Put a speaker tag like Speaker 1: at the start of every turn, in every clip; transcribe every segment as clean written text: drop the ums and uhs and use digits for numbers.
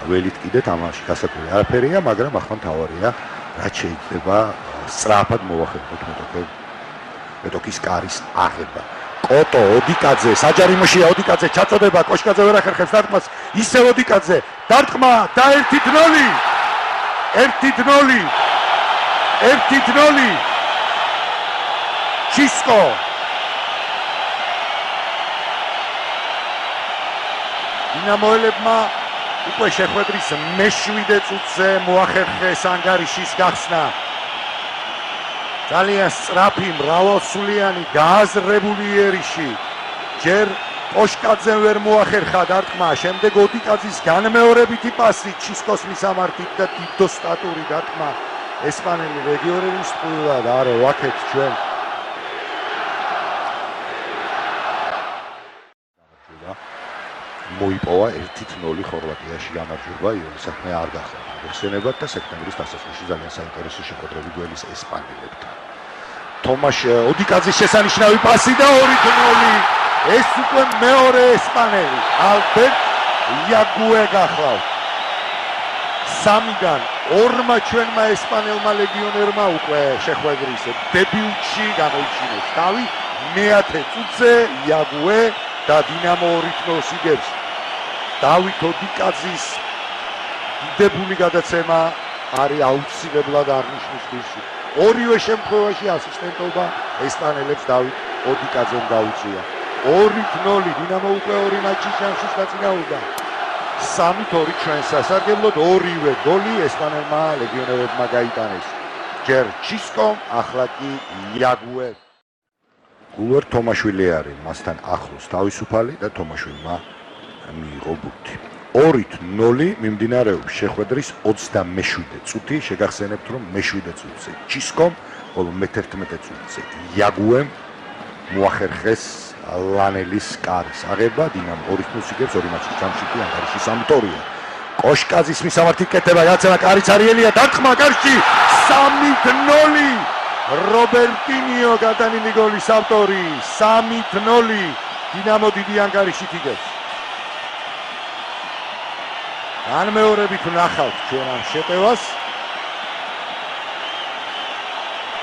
Speaker 1: ველით კიდე თამაში გასაკვირი არაფერია, მაგრამ ახლა მთავარია რაც შეიძლება სწრაფად მოახერხოთ მეტოქის კარის აღება. კოტო ოდიკაძე საჯარიმოშია ოდიკაძე ჩაწოდება კოშკაძე ვერ ახერხებს დარტყმას ისევ ოდიკაძე დარტყმა და 1-0 ჩისკო დინამოელებმა უკვე შეხვედრის მე-7 წუთზე მოახერხეს ანგარიშის გახსნა. ძალიან სწრაფი, მრავალსულიანი, გააზრებული ერიში. ჯერ კოშკაძემ ვერ მოახერხა დარტყმა, შემდეგ ოდიკაძის განმეორებითი პასი ჩისკოს მისამართით და დიდო სტატური დარტყმა. ესპანელი ლეგიონერის წყვილად და არა ვაკეთ ჩვენ. მოიპოვა 1-0 ხორვატიაში გამარჯვება, იონის საქმე არ გახდა ახსენებათ და სექტემბრის დასაწყისში ძალიან საინტერესო შეხვედრები გველის ესპანელებთან. თომაშ ოდიკაძის შესანიშნავი პასი და 2-0. ეს უკვე მეორე ესპანელი ალბერტ იაგუე გახლავთ. 3-დან 2-მა ჩვენმა ესპანელმა ლეგიონერმა უკვე შეხვედრის დებიუტში გამოიჩინეს თავი. მე-10 წუთზე იაგუე და დინამო 2-0 იგებს. დავით ოდიკაძის დიდებული გადაცემა არის აუცილებლად აღნიშნვის ღირსი. ორივე შემთხვევაში ასისტენტობა ესპანელებს დავით ოდიკაძემ გაუწია. 2-0 დინამო უკვე 2 მატჩის ჟამშიც დაწინაურდა. 3-2 ჩვენ სასარგებლოდ ორივე გოლი ესპანელმა ლეგიონერებმა გაიტანეს. ჯერ ჩისკომ, ახლა კი იაგუე. გულვერ თომაშვილი არის მასთან ახლოს თავისუფალი და თომაშვილმა მიიღო ბურთი. 2-0 მიმდინარეობს შეხვედრის 27 წუთი. შეგახსენებთ რომ მე-7 წუთზე ჩისკომ, ხოლო მე-11 წუთზე იაგუემ მოახერხეს ლანელის კარის აღება. დინამო 2-0 იგებს 2 მატჩის ჟამშიტი ანგარიშის ავტორია. კოშკაძის მისამართით კეთება გაცემა კარის არიელია დარტყმა კარში 3-0 რობერტინიო გადანილი გოლის ავტორი 3-0 დინამო დიდი ანგარიშით იგებს. განმეორებით ვნახავთ ჩვენ ამ შეტევას.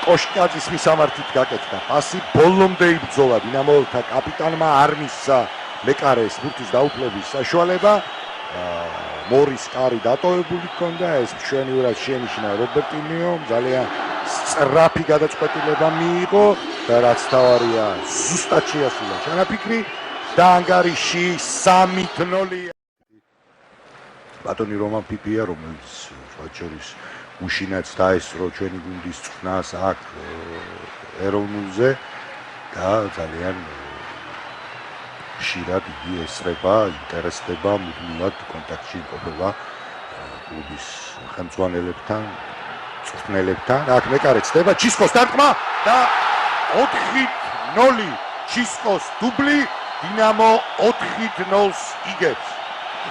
Speaker 1: კოშკაძის მისამართით გაკეთდა პასი, ბოლომდე იბრძოლა დინამოელთა კაპიტანმა არ მისცა მეკარეს ბურთის დაუფლების საშუალება. მორის კარი დატოვებული ჰქონდა, ეს მშვენივრად შენიშნა რობერტინიო, ძალიან სწრაფი გადაწყვეტილება მიიღო და რაც თავარია ზუსტად შეასრულა ჩანაფიქრი და ანგარიში 3-0. ბატონი რომან პიპია, რომელიც ვაჭერის უშინაც დაესწრო ჩვენი გუნდის წვნას აქ ეროვნულზე და ძალიან ხშირად იგი ესწრება, ინტერესდება, მუდმივად კონტაქტში იმყოფება კლუბის ხელმძღვანელებთან, წვრთნელებთან. აქ მეკარე ცდება ჩისკოს დარტყმა და 4-0 ჩისკოს დუბლი დინამო 4-0 იგებს.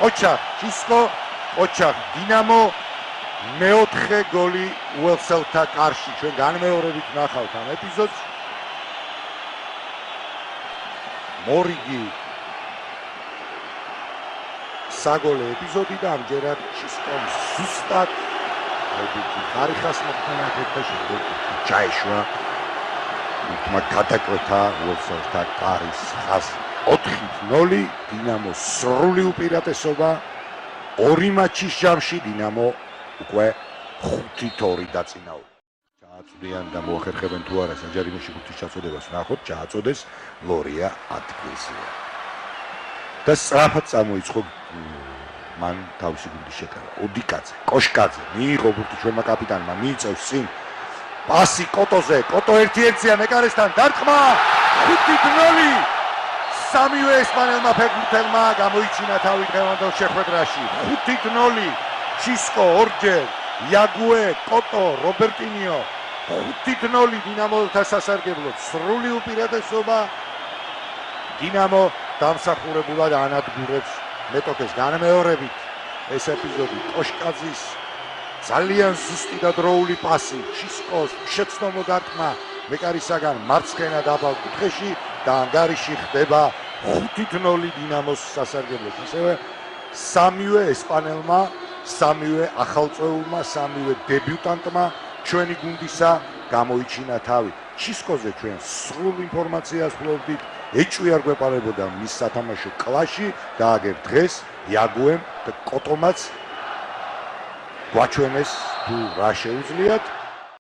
Speaker 1: ოჩახ ჩისკო, ოჩახ დინამო მე-4 გოლი უელსელთა კარში. ჩვენ განმეორებით ვნახავთ ამ ეპიზოდს. მორიგი საგოლე ეპიზოდი და ამჯერად ჩისკომ ზუსტად ხარიხას მოხდენა ერთაში ჩაეშვა უთმა გადაკვეთა უელსელთა კარის ხაზი. 4-0 დინამოს სრული უპირატესობა 2 მატჩის ჟამში დინამო უკვე 5-2 დაწინაურდა. ჩააწვდიან და მოახერხებენ თუ არა საჯარიმოში ბურთის ჩაწოდებას ვნახოთ, ჩააწოდეს ლორია ადგილზე. და სწრაფად წამოიწყო მან თავისი გუნდის შეტევა. ოდიკაძე, კოშკაძე მიიღო ბურთი ჩვენმა კაპიტანმა, მიიწევს წინ. პასი კოტოზე, კოტო 1-1-ია მეკარესთან დარტყმა 5-0 სამივე ესპანელმა ფეხბურთელმა გამოიჩინა თავი დღევანდელ შეხვედრაში. 5-0 ჩისკო ორჯერ, იაგუე, კოტო, რობერტინიო 5-0 დინამოელთა სასარგებლოდ სრული უპირატესობა. დინამო დამსახურებულად ანადგურებს მეტოქეს განმეორებით. ეს ეპიზოდი კოშკაძის ძალიან ზუსტი და დროული პასი ჩისკოს შეცდომო დარტყმა მეკარისაგან მარცხენა დაბალ კუთხეში და ანგარიში ხდება 5-0 დინამოს სასარგებლოდ. ასევე სამივე ესპანელმა სამივე ახალწეულმა, სამივე დებიუტანტმა ჩვენი გუნდისა გამოიჩინა თავი. ჩისკოზე ჩვენ სრულ ინფორმაციას ვფლობდით, ეჭვი არ გვეპარებოდა მის სათამაშო კლასში და აგერ დღეს იაგუემ და კოტომაც გვაჩვენეს თუ რა შეუძლიათ.